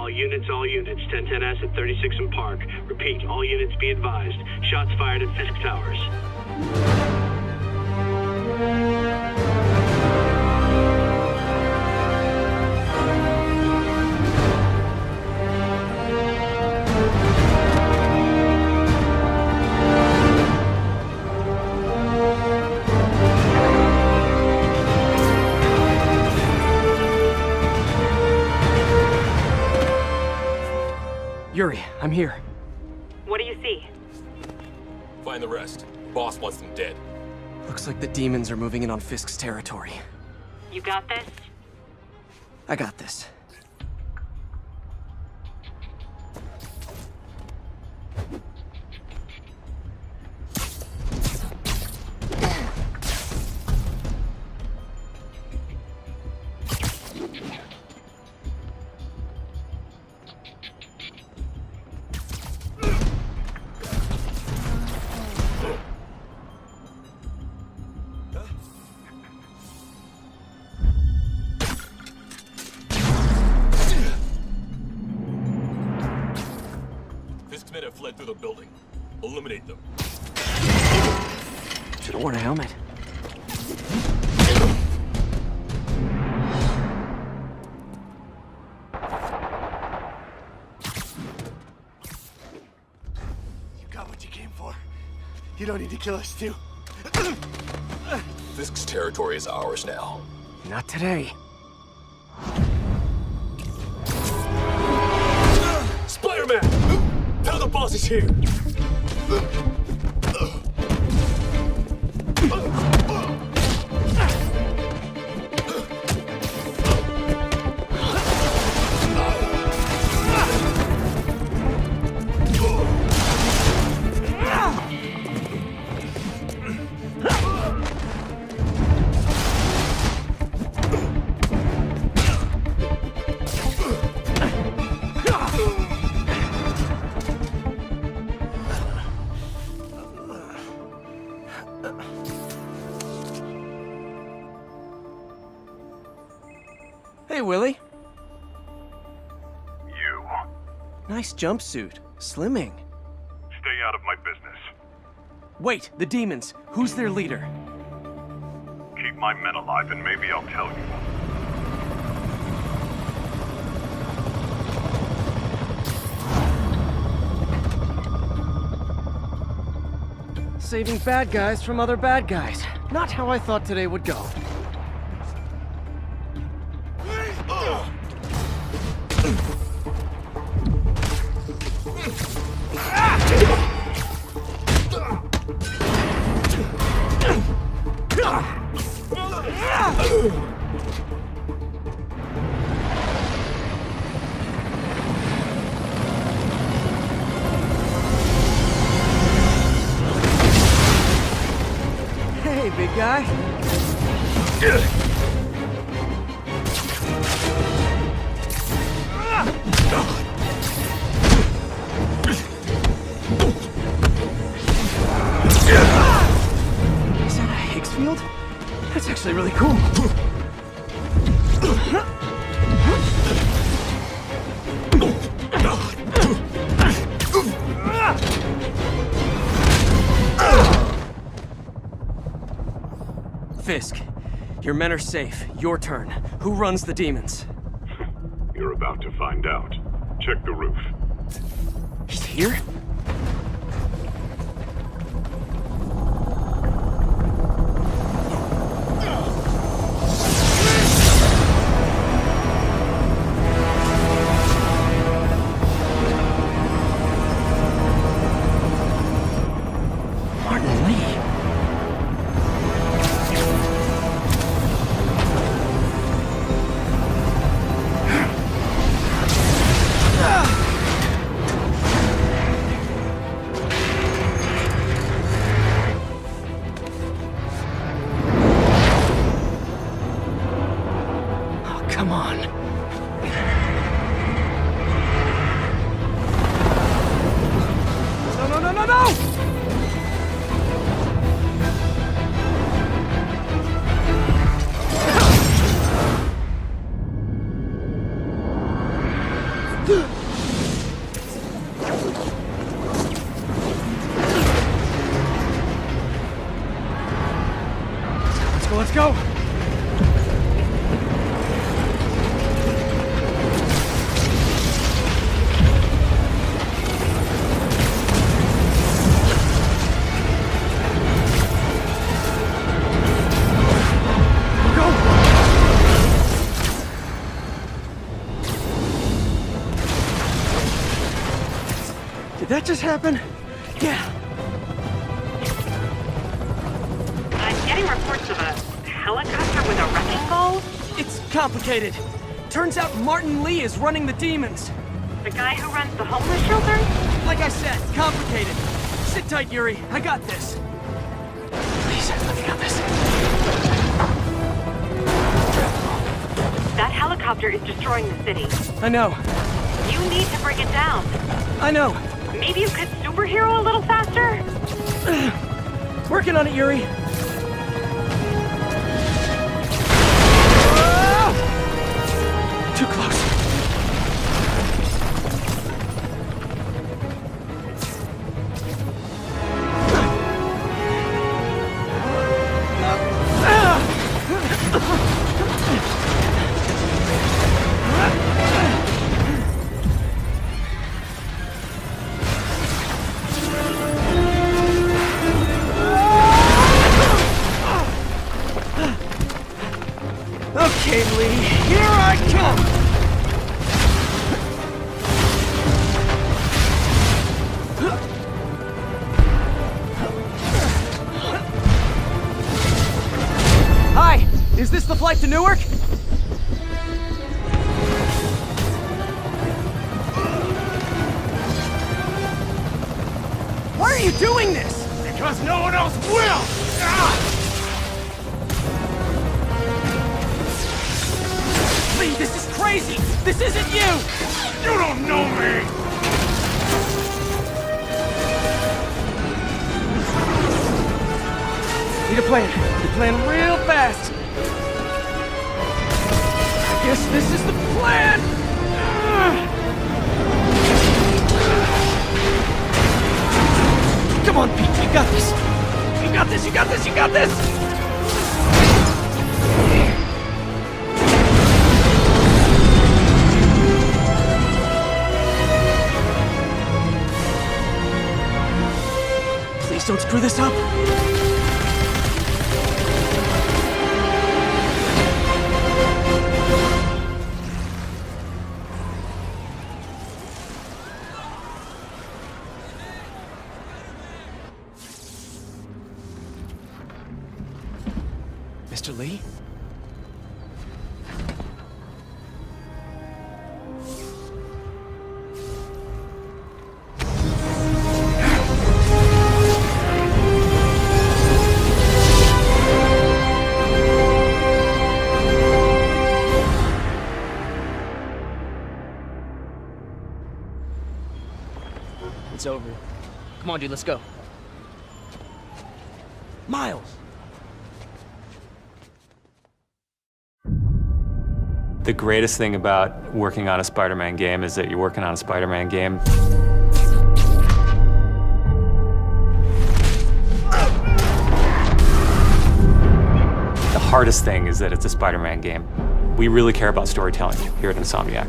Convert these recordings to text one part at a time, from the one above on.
All units, 1010S at 36 and Park. Repeat, all units be advised. Shots fired at Fisk Towers. Yuri, I'm here. What do you see? Find the rest. Boss wants them dead. Looks like the demons are moving in on Fisk's territory. You got this? I got this. Fisk's men have fled through the building. Eliminate them. Should've worn a helmet. You got what you came for. You don't need to kill us, too. Fisk's territory is ours now. Not today. Spiderman! Tell the boss is here! Hey, Willie. You. Nice jumpsuit. Slimming. Stay out of my business. Wait, the demons. Who's their leader? Keep my men alive and maybe I'll tell you. Saving bad guys from other bad guys. Not how I thought today would go. Hey, big guy. Is that a Higgs field? That's actually really cool. Fisk, your men are safe. Your turn. Who runs the demons? You're about to find out. Check the roof. He's here? Martin Lee. So let's go. Did that just happen? Yeah. I'm getting reports of a helicopter with a wrecking ball. It's complicated. Turns out Martin Lee is running the demons. The guy who runs the homeless shelter? Like I said, complicated. Sit tight, Yuri. I got this. Please, let me got this. That helicopter is destroying the city. I know. You need to bring it down. I know. Maybe you could superhero a little faster? Working on it, Yuri. Too close. Okay, Lee, here I come! Hi, is this the flight to Newark? Why are you doing this? Because no one else will! Lee, this is crazy! This isn't you! You don't know me! Need a plan. Need a plan real fast. I guess this is the plan! Come on, Pete, you got this! You got this, you got this, you got this! Please don't screw this up! Mr. Lee? It's over. Come on, dude, let's go. Miles! The greatest thing about working on a Spider-Man game is that you're working on a Spider-Man game. The hardest thing is that it's a Spider-Man game. We really care about storytelling here at Insomniac.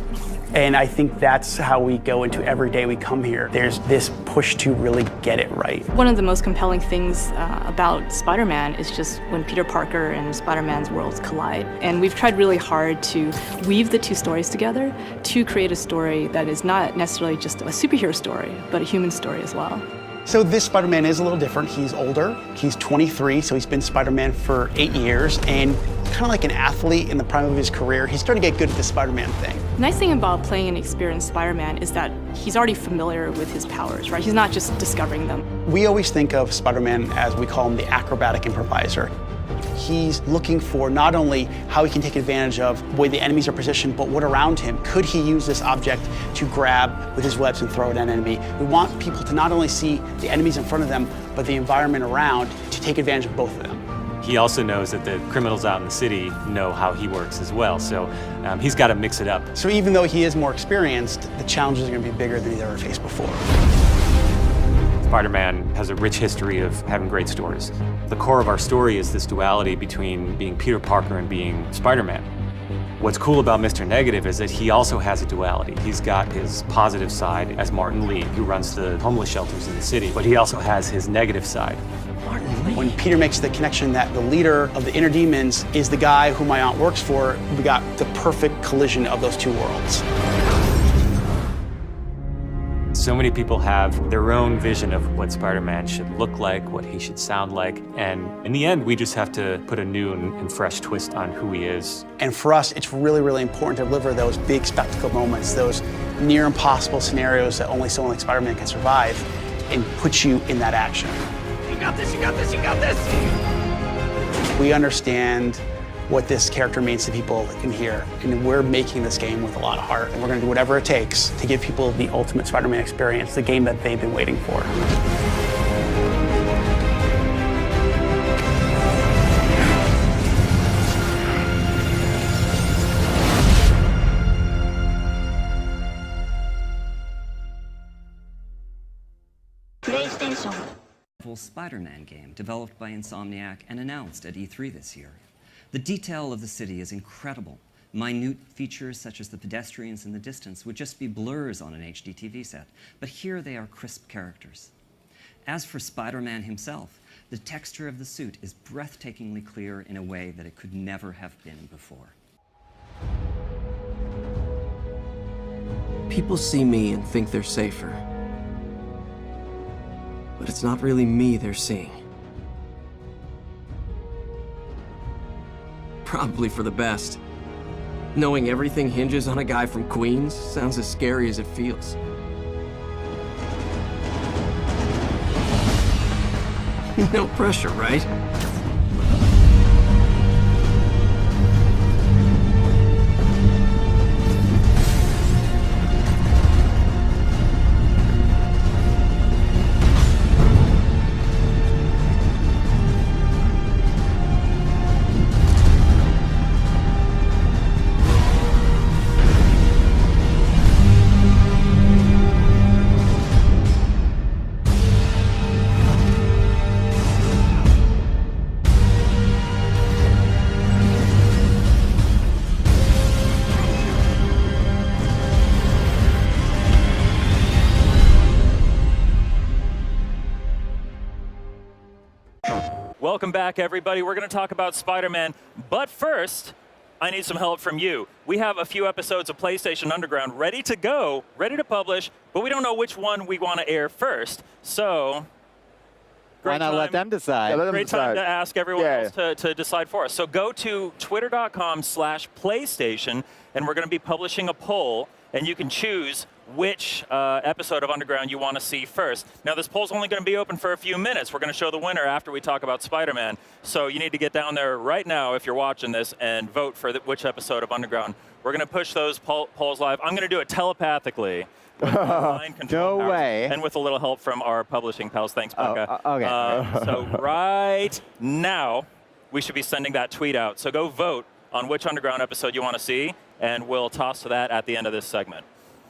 And I think that's how we go into every day we come here. There's this push to really get it right. One of the most compelling things about Spider-Man is just when Peter Parker and Spider-Man's worlds collide. And we've tried really hard to weave the two stories together to create a story that is not necessarily just a superhero story, but a human story as well. So this Spider-Man is a little different. He's older, he's 23, so he's been Spider-Man for 8 years, and kind of like an athlete in the prime of his career, he's starting to get good at the Spider-Man thing. The nice thing about playing an experienced Spider-Man is that he's already familiar with his powers, right? He's not just discovering them. We always think of Spider-Man as, we call him, the acrobatic improviser. He's looking for not only how he can take advantage of the way the enemies are positioned, but what around him. Could he use this object to grab with his webs and throw at an enemy? We want people to not only see the enemies in front of them, but the environment around, to take advantage of both of them. He also knows that the criminals out in the city know how he works as well, so he's got to mix it up. So even though he is more experienced, the challenges are going to be bigger than he's ever faced before. Spider-Man has a rich history of having great stories. The core of our story is this duality between being Peter Parker and being Spider-Man. What's cool about Mr. Negative is that he also has a duality. He's got his positive side as Martin Lee, who runs the homeless shelters in the city, but he also has his negative side. When Peter makes the connection that the leader of the inner demons is the guy who my aunt works for, we got the perfect collision of those two worlds. So many people have their own vision of what Spider-Man should look like, what he should sound like, and in the end, we just have to put a new and fresh twist on who he is. And for us, it's really, really important to deliver those big spectacle moments, those near impossible scenarios that only someone like Spider-Man can survive, and put you in that action. You got this, you got this, you got this! We understand what this character means to people in here, and we're making this game with a lot of heart, and we're going to do whatever it takes to give people the ultimate Spider-Man experience, the game that they've been waiting for. PlayStation. Spider-Man game developed by Insomniac and announced at E3 this year. The detail of the city is incredible. Minute features such as the pedestrians in the distance would just be blurs on an HD TV set, but here they are crisp characters. As for Spider-Man himself, the texture of the suit is breathtakingly clear in a way that it could never have been before. People see me and think they're safer. But it's not really me they're seeing. Probably for the best. Knowing everything hinges on a guy from Queens sounds as scary as it feels. No pressure, right? Welcome back, everybody. We're going to talk about Spider-Man, but first, I need some help from you. We have a few episodes of PlayStation Underground ready to go, ready to publish, but we don't know which one we want to air first. So, why not let them decide? Yeah, let them great decide. Time to ask everyone else to decide for us. So go to twitter.com/PlayStation, and we're going to be publishing a poll, and you can choose which episode of Underground you want to see first. Now, this poll's only going to be open for a few minutes. We're going to show the winner after we talk about Spider-Man. So you need to get down there right now if you're watching this and vote for which episode of Underground. We're going to push those polls live. I'm going to do it telepathically. No way. And with a little help from our publishing pals. Thanks, Becca. Okay. So right now, we should be sending that tweet out. So go vote on which Underground episode you want to see, and we'll toss to that at the end of this segment.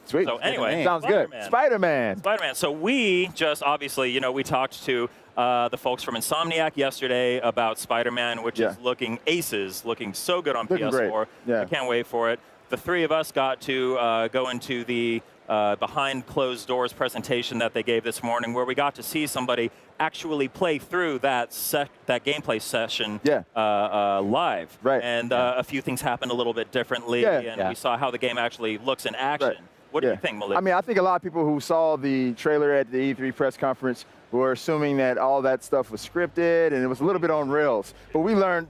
Sweet. So anyway, sounds good. Spider-Man. Spider-Man. So we just obviously, you know, we talked to the folks from Insomniac yesterday about Spider-Man, which is looking aces, looking so good on PS4. Yeah. I can't wait for it. The three of us got to go into the behind closed doors presentation that they gave this morning, where we got to see somebody actually play through that gameplay session live. Right. And a few things happened a little bit differently, and we saw how the game actually looks in action. Right. What do you think, Malik? I mean, I think a lot of people who saw the trailer at the E3 press conference were assuming that all that stuff was scripted and it was a little bit on rails. But we learned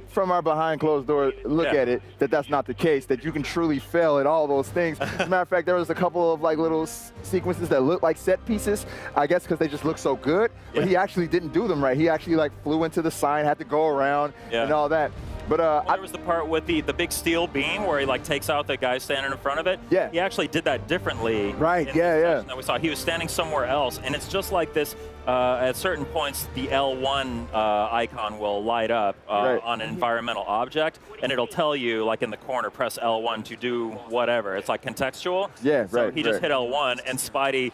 from our behind closed door look at it that that's not the case, that you can truly fail at all those things. As a matter of fact, there was a couple of like little sequences that looked like set pieces, I guess because they just look so good, but he actually didn't do them right. He actually like flew into the sign, had to go around and all that. But there was the part with the big steel beam where he like takes out the guy standing in front of it. Yeah. He actually did that differently. Right. That we saw. He was standing somewhere else, and it's just like this at certain points, the L1 icon will light up on an environmental object, and it'll tell you, like in the corner, press L1 to do whatever. It's like contextual. Yeah, so right. he just hit L1, and Spidey,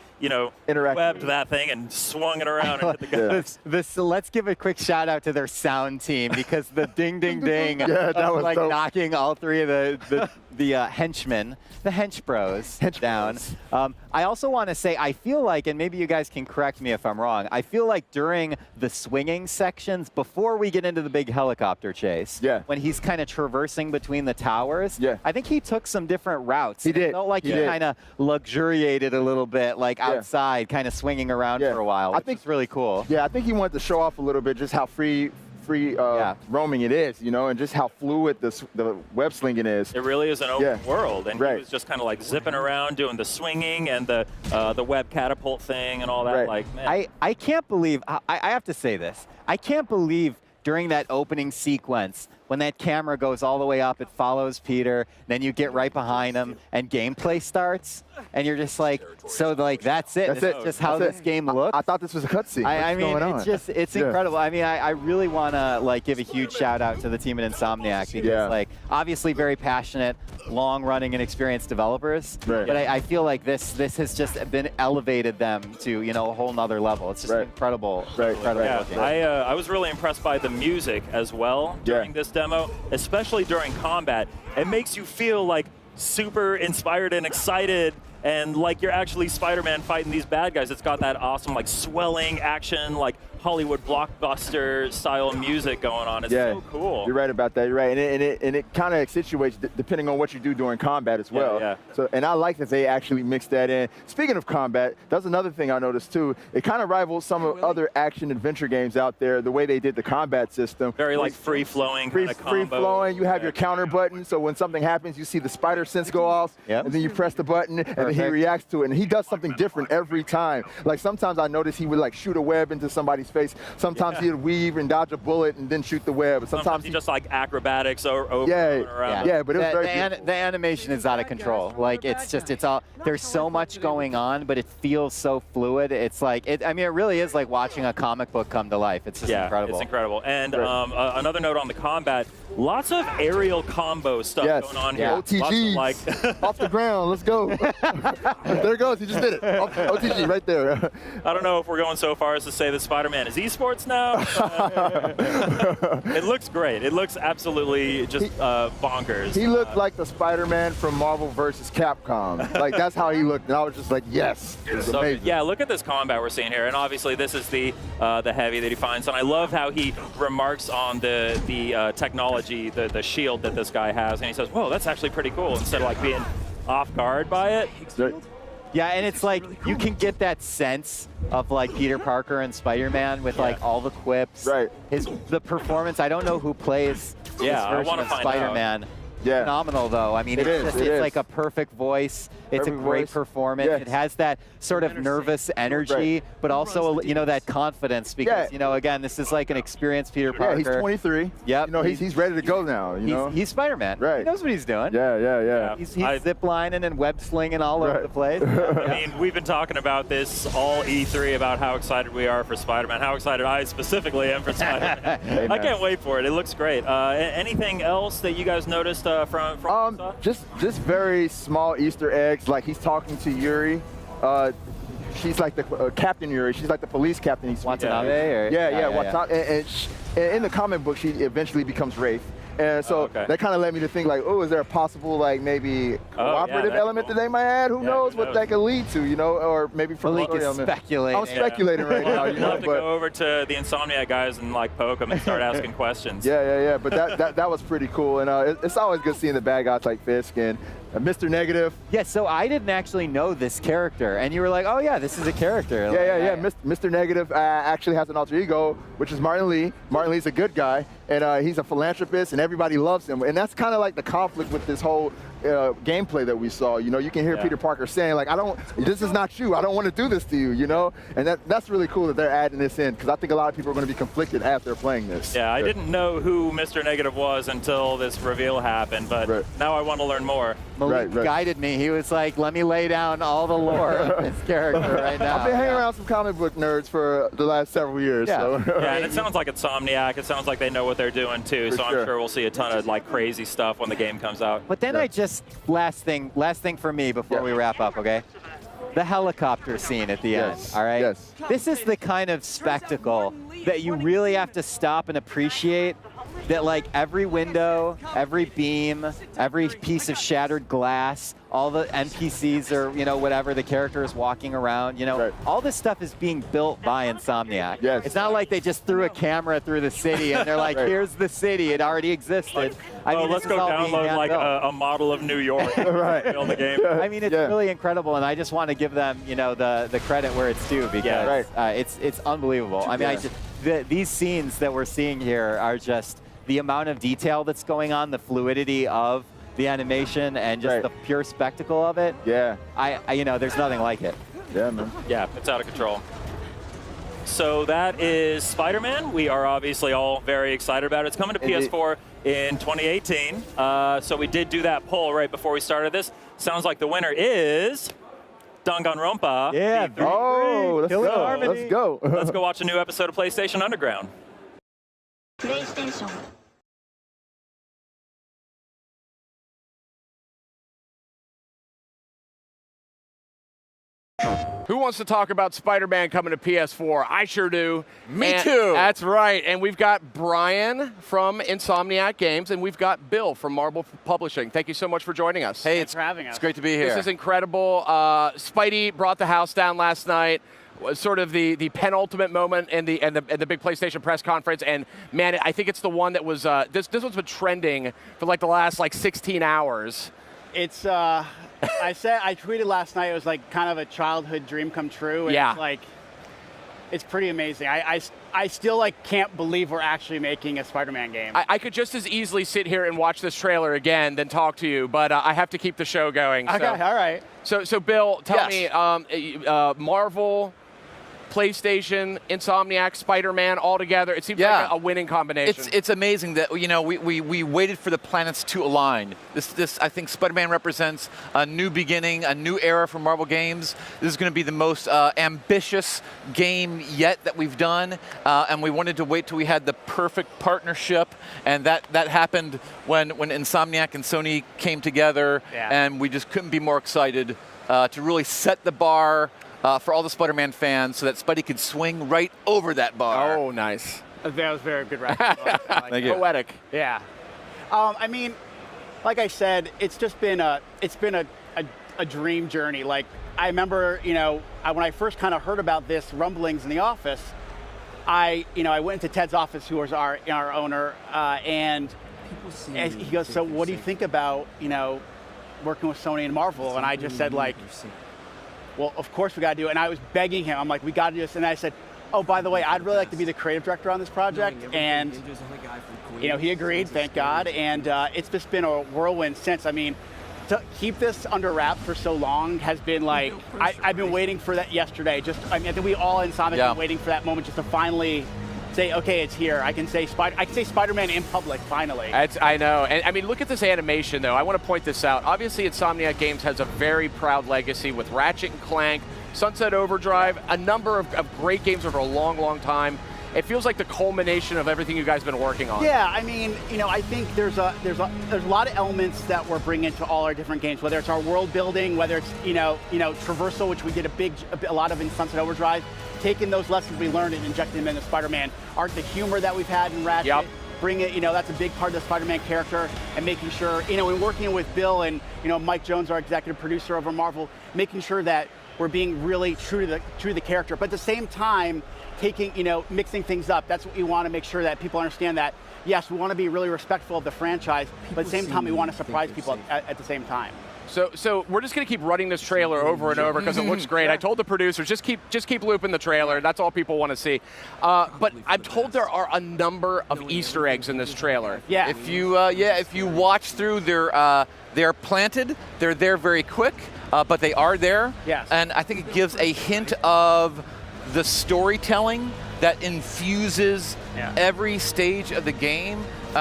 webbed that thing and swung it around and hit the guy. Let's give a quick shout out to their sound team, because the ding ding ding that was like dope. knocking all three of the henchmen, the hench bros down. I also want to say, I feel like, and maybe you guys can correct me if I'm wrong, I feel like during the swinging sections, before we get into the big helicopter chase, when he's kind of traversing between the towers, I think he took some different routes. He did. It felt like he kind of luxuriated a little bit, like outside, kind of swinging around for a while, which is really cool. Yeah, I think he wanted to show off a little bit just how free roaming it is, and just how fluid the web slinging is. It really is an open world, and he was just kind of like zipping around, doing the swinging and the web catapult thing and all that. Like, man. I can't believe, I have to say this, I can't believe during that opening sequence, when that camera goes all the way up, it follows Peter, then you get right behind him, and gameplay starts, and you're just like, so like that's it. This is just how this game looks. I thought this was a cutscene. I mean, it's incredible. I mean, I really want to like give a huge shout out to the team at Insomniac, because like obviously very passionate, long-running and experienced developers. But I feel like this has just been elevated them to a whole nother level. It's just incredible. Incredible. I was really impressed by the music as well during this demo, especially during combat. It makes you feel like super inspired and excited, and like you're actually Spider-Man fighting these bad guys. It's got that awesome like swelling action, like Hollywood blockbuster style music going on. It's so cool. You're right about that. You're right, and it kind of accentuates depending on what you do during combat as well. So, and I like that they actually mixed that in. Speaking of combat, that's another thing I noticed too. It kind of rivals some of other action adventure games out there. The way they did the combat system, very like free flowing, free flowing. You have your counter button, so when something happens, you see the spider sense go off, and then you press the button, and then he reacts to it, and he does something different every time. Like sometimes I noticed he would like shoot a web into somebody's face. Sometimes he'd weave and dodge a bullet and then shoot the web. Sometimes he just like acrobatics over around. But it was very the animation is out of control. Like it's all, there's so much going on, but it feels so fluid. It's like I mean, it really is like watching a comic book come to life. It's just incredible. It's incredible. And another note on the combat, lots of aerial combo stuff going on here. OTGs, like off the ground. Let's go. There it goes. He just did it. OTG right there. I don't know if we're going so far as to say that Spider-Man is esports now. It looks great. It looks absolutely just bonkers. He looked like the Spider-Man from Marvel vs. Capcom. Like that's how he looked, and I was just like, yes, it's amazing. Yeah, look at this combat we're seeing here, and obviously this is the heavy that he finds, and I love how he remarks on the technology, the shield that this guy has, and he says, "Whoa, that's actually pretty cool." Instead of like being off guard by it. Yeah, and it's like you can get that sense of like Peter Parker and Spider-Man with like all the quips. The performance. I don't know who plays this version of Spider-Man. Phenomenal though. I mean, it's like a perfect voice. It's a great performance. It has that sort of nervous energy, but also that confidence, because again, this is like an experienced Peter Parker. Yeah, he's 23. Yep. He's ready to go now. He's Spider-Man. He knows what he's doing. Yeah. He's zip-lining and web-slinging all over the place. I mean, we've been talking about this all E3 about how excited we are for Spider-Man, how excited I specifically am for Spider-Man. I can't wait for it. It looks great. Anything else that you guys noticed from just very small Easter eggs. Like he's talking to Yuri. She's like the Captain Yuri. She's like the police captain. Watanabe? And in the comic book, she eventually becomes Wraith. And so that kind of led me to think like, oh, is there a possible like maybe cooperative element that they might add? Who knows what that could lead to, or maybe from Malik is speculating. I'm speculating right now. You'll have to go over to the Insomniac guys and like poke them and start asking questions. Yeah. But that was pretty cool, and it's always good seeing the bad guys like Fisk and Mr. Negative. Yeah, so I didn't actually know this character, and you were like, oh yeah, this is a character. Yeah. Mr. Negative actually has an alter ego, which is Martin Lee. Martin Lee's a good guy, and he's a philanthropist, and everybody loves him. And that's kind of like the conflict with this whole gameplay that we saw. You know, you can hear Peter Parker saying, like, this is not you. I don't want to do this to you, you know? And that's really cool that they're adding this in, because I think a lot of people are going to be conflicted as they're playing this. Yeah, I didn't know who Mr. Negative was until this reveal happened, but now I want to learn more. Malik guided me. He was like, let me lay down all the lore of this character right now. I've been hanging around some comic book nerds for the last several years. Yeah, so. Yeah, and it sounds like Insomniac. It sounds like they know what they're doing too. So I'm sure we'll see a ton of like crazy stuff when the game comes out. But then last thing for me before we wrap up, okay? The helicopter scene at the end, all right? Yes. This is the kind of spectacle that you really have to stop and appreciate. That like every window, every beam, every piece of shattered glass, all the NPCs or, you know, whatever, the character is walking around, you know, all this stuff is being built by Insomniac. Yes. It's not like they just threw a camera through the city and they're like, here's the city, it already existed. I mean, let's go download like a model of New York and build the game. I mean, it's really incredible, and I just want to give them, you know, the credit where it's due, because it's unbelievable. I mean, these scenes that we're seeing here are just the amount of detail that's going on, the fluidity of the animation, and just the pure spectacle of it. Yeah. You know, there's nothing like it. Yeah, man. Yeah, it's out of control. So that is Spider-Man. We are obviously all very excited about it. It's coming to PS4 in 2018. So we did do that poll right before we started this. Sounds like the winner is Danganronpa. Yeah. Oh, let's go. Let's go. Let's go watch a new episode of PlayStation Underground. PlayStation. Who wants to talk about Spider-Man coming to PS4? I sure do. Me too. That's right. And we've got Brian from Insomniac Games, and we've got Bill from Marvel Publishing. Thank you so much for joining us. Hey, Thanks for having us. It's great to be here. This is incredible. Spidey brought the house down last night. Was sort of the penultimate moment in the big PlayStation press conference, and man, I think it's the one that was this one's been trending for like the last 16 hours. It's I tweeted last night, it was like kind of a childhood dream come true. And it's like, it's pretty amazing. I still like can't believe we're actually making a Spider-Man game. I could just as easily sit here and watch this trailer again than talk to you, but I have to keep the show going. Okay, all right. So Bill, tell me, Marvel, PlayStation, Insomniac, Spider-Man, all together. It seems like a winning combination. It's amazing that, you know, we waited for the planets to align. This I think Spider-Man represents a new beginning, a new era for Marvel games. This is going to be the most ambitious game yet that we've done, and we wanted to wait till we had the perfect partnership, and that happened when Insomniac and Sony came together, and we just couldn't be more excited to really set the bar for all the Spider-Man fans, so that Spidey could swing right over that bar. Oh, nice. That was very good writing. Thank you. Poetic. Yeah. I mean, like I said, it's just been a dream journey. Like, I remember, you know, when I first kind of heard about this rumblings in the office, I went into Ted's office, who was our owner, and he goes, so what do you think about, you know, working with Sony and Marvel? And I just said, like, well, of course we got to do it. And I was begging him. I'm like, we got to do this. And I said, oh, by the way, I'd really like to be the creative director on this project. And, you know, he agreed, thank God. And it's just been a whirlwind since. I mean, to keep this under wraps for so long has been like, I've been waiting for that yesterday. I think we all in Insomniac have been waiting for that moment just to finally say, okay, it's here. I can say Spider-Man in public, finally. I know. And I mean, look at this animation, though. I want to point this out. Obviously, Insomniac Games has a very proud legacy with Ratchet & Clank, Sunset Overdrive, a number of great games over a long, long time. It feels like the culmination of everything you guys have been working on. Yeah, I mean, you know, I think there's a lot of elements that we're bringing to all our different games, whether it's our world building, whether it's, you know, traversal, which we did a lot of in Sunset Overdrive, taking those lessons we learned and injecting them into Spider-Man. The humor that we've had in Ratchet, bring it, you know, that's a big part of the Spider-Man character, and making sure, you know, and working with Bill and, you know, Mike Jones, our executive producer over Marvel, making sure that we're being really true to the character, but at the same time, mixing things up. That's what we want to make sure that people understand that, yes, we want to be really respectful of the franchise, but at the same time, we want to surprise people at the same time. So we're just going to keep running this trailer over and over because it looks great. I told the producers, just keep looping the trailer. That's all people want to see. But I'm told there are a number of Easter eggs in this trailer. Yeah. If you watch through, they're planted. They're there very quick, but they are there. Yes. And I think it gives a hint of the storytelling that infuses every stage of the game.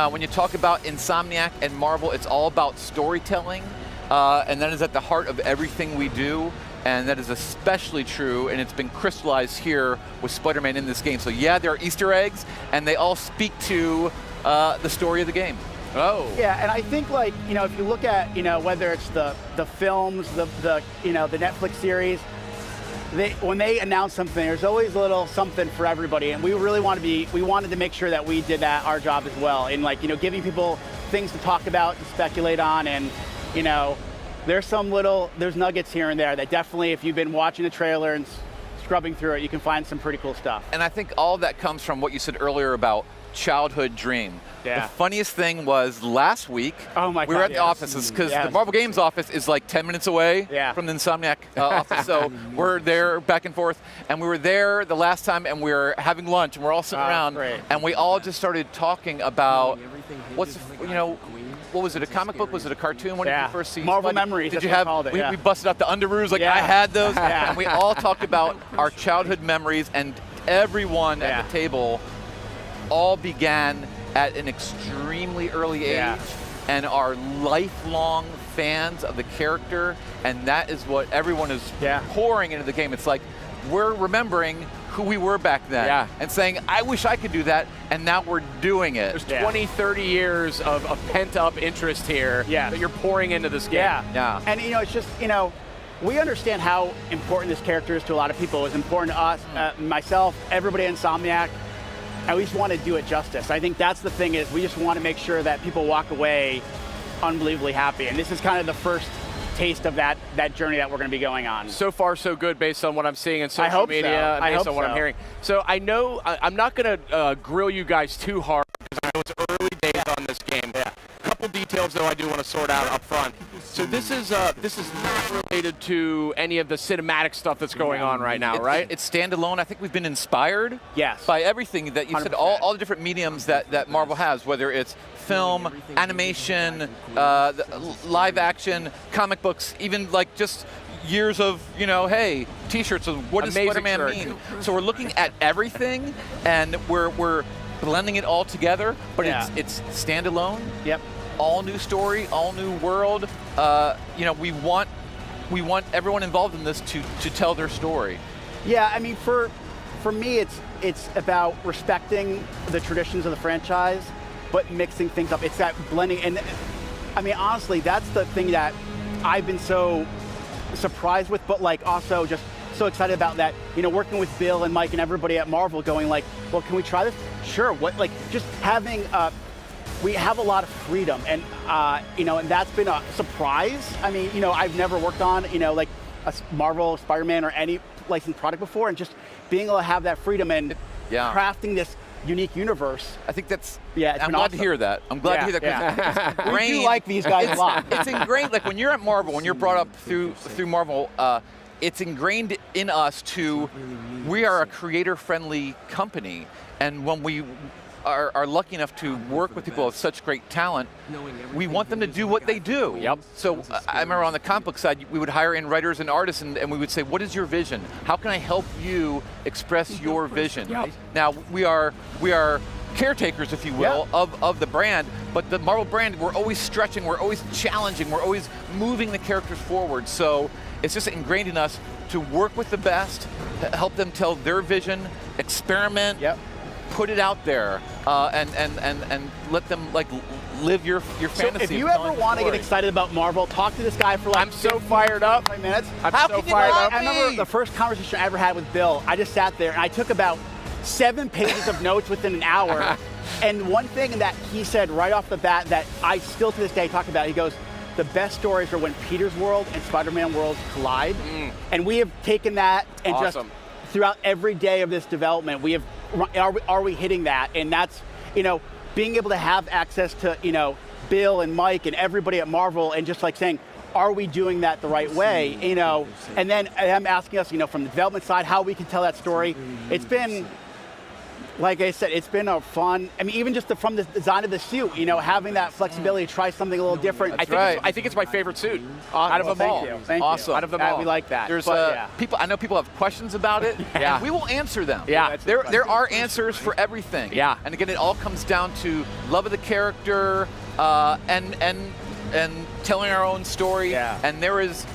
When you talk about Insomniac and Marvel, it's all about storytelling, and that is at the heart of everything we do, and that is especially true, and it's been crystallized here with Spider-Man in this game. So yeah, there are Easter eggs, and they all speak to the story of the game. Oh. Yeah, and I think, like, you know, if you look at, you know, whether it's the films, the you know, the Netflix series, when they announce something, there's always a little something for everybody, and we really wanted to make sure that we did our job as well, in, like, you know, giving people things to talk about, to speculate on, and, you know, there's nuggets here and there that definitely, if you've been watching the trailer and scrubbing through it, you can find some pretty cool stuff. And I think all of that comes from what you said earlier about childhood dream. Yeah. The funniest thing was last week, we were at the offices, because the Marvel Games office is like 10 minutes away from the Insomniac office, so we're there back and forth, and we were there the last time, and we were having lunch, and we're all sitting around, and we all just started talking about what was it, a comic book? Was it a cartoon? When did you first see Marvel Spidey? Memories, Did that's you what have, I called it, we busted out the underoos, like I had those, and we all talked about our childhood memories, and everyone at the table all began at an extremely early age and are lifelong fans of the character, and that is what everyone is pouring into the game. It's like we're remembering who we were back then and saying, I wish I could do that, and now we're doing it. There's 20, 30 years of pent-up interest here that you're pouring into this game. Yeah. And, you know, it's just, you know, we understand how important this character is to a lot of people. It's important to us, myself, everybody at Insomniac. And we just want to do it justice. I think that's the thing, is we just want to make sure that people walk away unbelievably happy. And this is kind of the first taste of that journey that we're going to be going on. So far, so good, based on what I'm seeing in social media, based on what I'm hearing. So I know I'm not going to grill you guys too hard, because I know it's early days on this game. A couple details, though, I do want to sort out up front. So this is not related to any of the cinematic stuff that's going on right now, right? It's standalone. I think we've been inspired by everything that you said, 100%. all the different mediums that Marvel has, whether it's film, animation, live action, comic books, even like just years of, you know, hey, t-shirts of what does Spider-Man mean? So we're looking at everything, and we're blending it all together, but it's standalone. Yep. All new story, all new world. You know, we want everyone involved in this to tell their story. Yeah, I mean, for me, it's about respecting the traditions of the franchise, but mixing things up. It's that blending, and I mean, honestly, that's the thing that I've been so surprised with, but like also just so excited about, that, you know, working with Bill and Mike and everybody at Marvel, going like, well, can we try this? Sure. What, like, just having we have a lot of freedom, and you know, and that's been a surprise. I mean, you know, I've never worked on, you know, like a Marvel, Spider-Man, or any licensed product before, and just being able to have that freedom and crafting this unique universe. I think that's, it's I'm glad to hear that. I'm glad to hear that, because we do like these guys a lot. It's ingrained, like when you're at Marvel, when you're brought up through Marvel, it's ingrained in us we are a creator-friendly company, and when we are lucky enough to work with people of such great talent, we want them to do what they do. Yep. So I remember on the comic book side, we would hire in writers and artists, and we would say, what is your vision? How can I help you express your vision? Yep. Now, we are caretakers, if you will, of the brand, but the Marvel brand, we're always stretching, we're always challenging, we're always moving the characters forward. So it's just ingrained in us to work with the best, help them tell their vision, experiment, put it out there, and let them like live your fantasy. So if you ever want to get excited about Marvel, talk to this guy for like I'm so fired up. 5 minutes. I'm so fired up. I remember the first conversation I ever had with Bill, I just sat there and I took about 7 pages of notes within an hour. And one thing that he said right off the bat that I still to this day talk about, he goes, the best stories are when Peter's world and Spider-Man worlds collide. And we have taken that and just throughout every day of this development, we have, are we hitting that? And that's, you know, being able to have access to, you know, Bill and Mike and everybody at Marvel, and just like saying, are we doing that the right way? You know, and then I'm asking us, you know, from the development side, how we can tell that story. It's been, like I said, it's been a fun, I mean, even just from the design of the suit, you know, having that flexibility to try something a little different. I think it's my favorite suit out of them all. Thank awesome. you. Out of them all. We like that. There's But, people. I know people have questions about it. Yeah. And we will answer them. Yeah. There are answers for everything. Yeah. And again, it all comes down to love of the character, and telling our own story. Yeah. And there is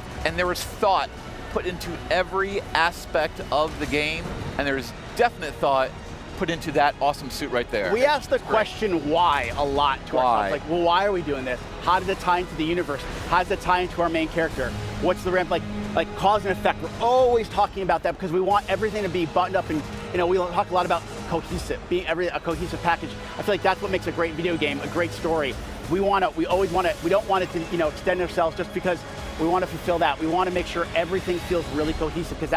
thought put into every aspect of the game, and there's definite thought put into that awesome suit right there. We ask the question why a lot to ourselves. Like, well, why are we doing this? How does it tie into the universe? How does it tie into our main character? What's the ramp like cause and effect? We're always talking about that because we want everything to be buttoned up, and you know, we talk a lot about cohesive, being a cohesive package. I feel like that's what makes a great video game, a great story. We always want it. We don't want it to, you know, extend ourselves just because we want to fulfill that. We want to make sure everything feels really cohesive because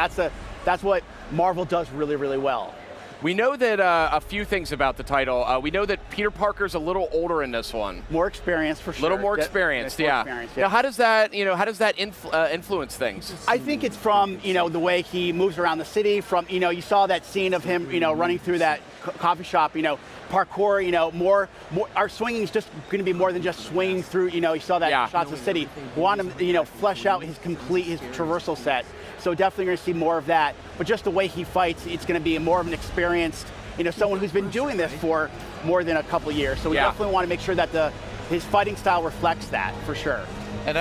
that's what Marvel does really, really well. We know that a few things about the title. We know that Peter Parker's a little older in this one. More experienced for sure. A little more experienced, yeah. Now, how does that, influence things? I think it's from, you know, the way he moves around the city. From, you know, you saw that scene of him, you know, running through that coffee shop. You know, parkour. You know, more. Our swinging is just going to be more than just swinging through. You know, you saw that shots of the city. We want him, you know, flesh out his traversal set. So definitely going to see more of that. But just the way he fights, it's going to be more of an experienced, you know, someone who's been doing this for more than a couple of years. So we definitely want to make sure that his fighting style reflects that for sure. And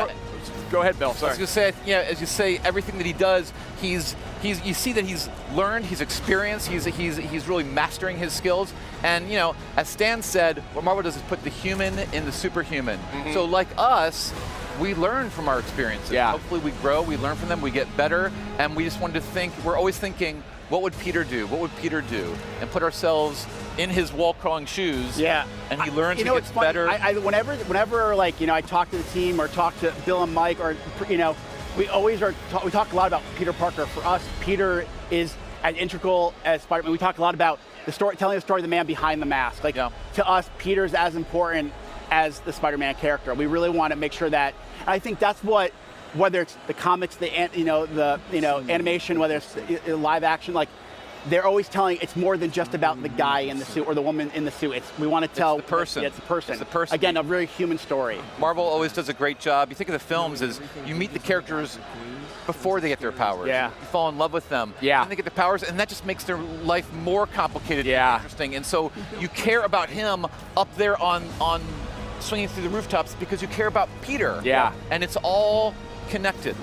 go ahead, Bill. Sorry. I was going to say, yeah, as you say, everything that he does, you see that he's learned, he's experienced, he's really mastering his skills. And you know, as Stan said, what Marvel does is put the human in the superhuman. Mm-hmm. So like us, we learn from our experiences. Yeah. Hopefully we grow, we learn from them, we get better, and we just wanted to think, we're always thinking, what would Peter do? What would Peter do? And put ourselves in his wall-crawling shoes. Yeah. And he learns, you know, he gets it's funny. better. Whenever like, you know, I talk to the team or talk to Bill and Mike, or, you know, we talk a lot about Peter Parker. For us, Peter is as integral as Spider-Man. We talk a lot about telling the story of the man behind the mask. Like, to us, Peter's as important as the Spider-Man character. We really want to make sure that, and I think that's what, whether it's the comics, the animation, whether it's live action, like, they're always telling it's more than just about the guy in the suit or the woman in the suit. We want to tell the person. It's the person. It's the person. Again, a very human story. Marvel always does a great job. You think of the films as you meet the characters before they get their powers. Yeah. You fall in love with them. Yeah. And they get the powers, and that just makes their life more complicated and interesting. And so you care about him up there on swinging through the rooftops because you care about Peter. Yeah. And it's all connected.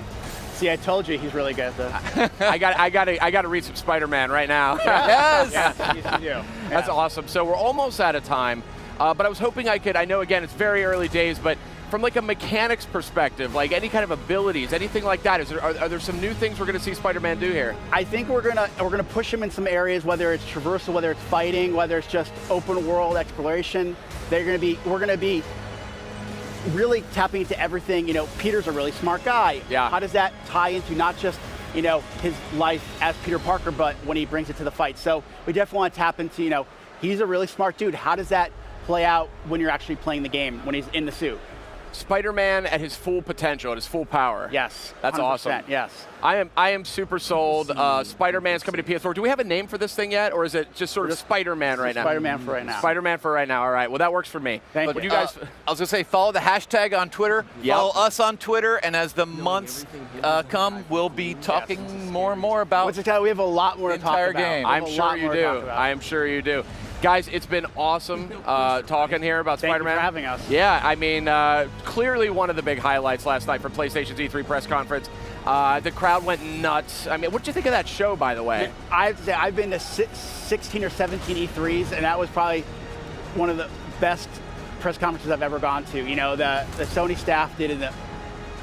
See, I told you he's really good at this. I got to read some Spider-Man right now. Yes. Yes, you do. That's awesome. So we're almost out of time, but I was hoping I know, again, it's very early days, but from like a mechanics perspective, like any kind of abilities, anything like that, are there some new things we're going to see Spider-Man do here? I think we're gonna push him in some areas, whether it's traversal, whether it's fighting, whether it's just open world exploration. We're gonna be really tapping into everything. You know, Peter's a really smart guy. Yeah. How does that tie into not just, you know, his life as Peter Parker, but when he brings it to the fight? So we definitely want to tap into, you know, he's a really smart dude. How does that play out when you're actually playing the game, when he's in the suit? Spider-Man at his full potential, at his full power. Yes. That's 100%, awesome. Yes. I am super sold. Spider-Man's coming to PS4. Do we have a name for this thing yet, or is it just sort of Spider-Man right now? Spider-Man for right now. Spider-Man for right now. All right. Well, that works for me. Thank you. you. Guys, I was going to say, follow the hashtag on Twitter. Yep. Follow us on Twitter. And as the months come, we'll be talking more and more about we have a lot more to talk about. Game. I'm sure you do. I am sure you do. Guys, it's been awesome talking here about Spider-Man. Thank you for having us. Yeah, I mean, clearly one of the big highlights last night from PlayStation's E3 press conference. The crowd went nuts. I mean, what did you think of that show, by the way? I have to say, I've been to 16 or 17 E3s, and that was probably one of the best press conferences I've ever gone to. You know, the Sony staff did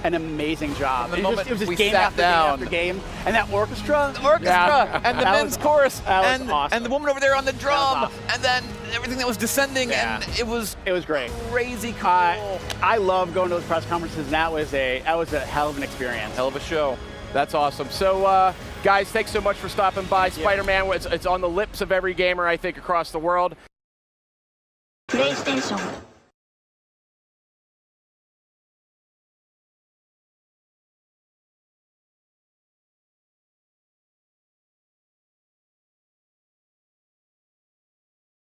an amazing job. It was just game after game after game. And that orchestra. The orchestra and the men's chorus and awesome. and the woman over there on the drum awesome. and then everything that was descending and it was great. Crazy cool. I love going to those press conferences, and that was a hell of an experience. Hell of a show. That's awesome. So, guys, thanks so much for stopping by. Spider-Man, it's on the lips of every gamer, I think, across the world. PlayStation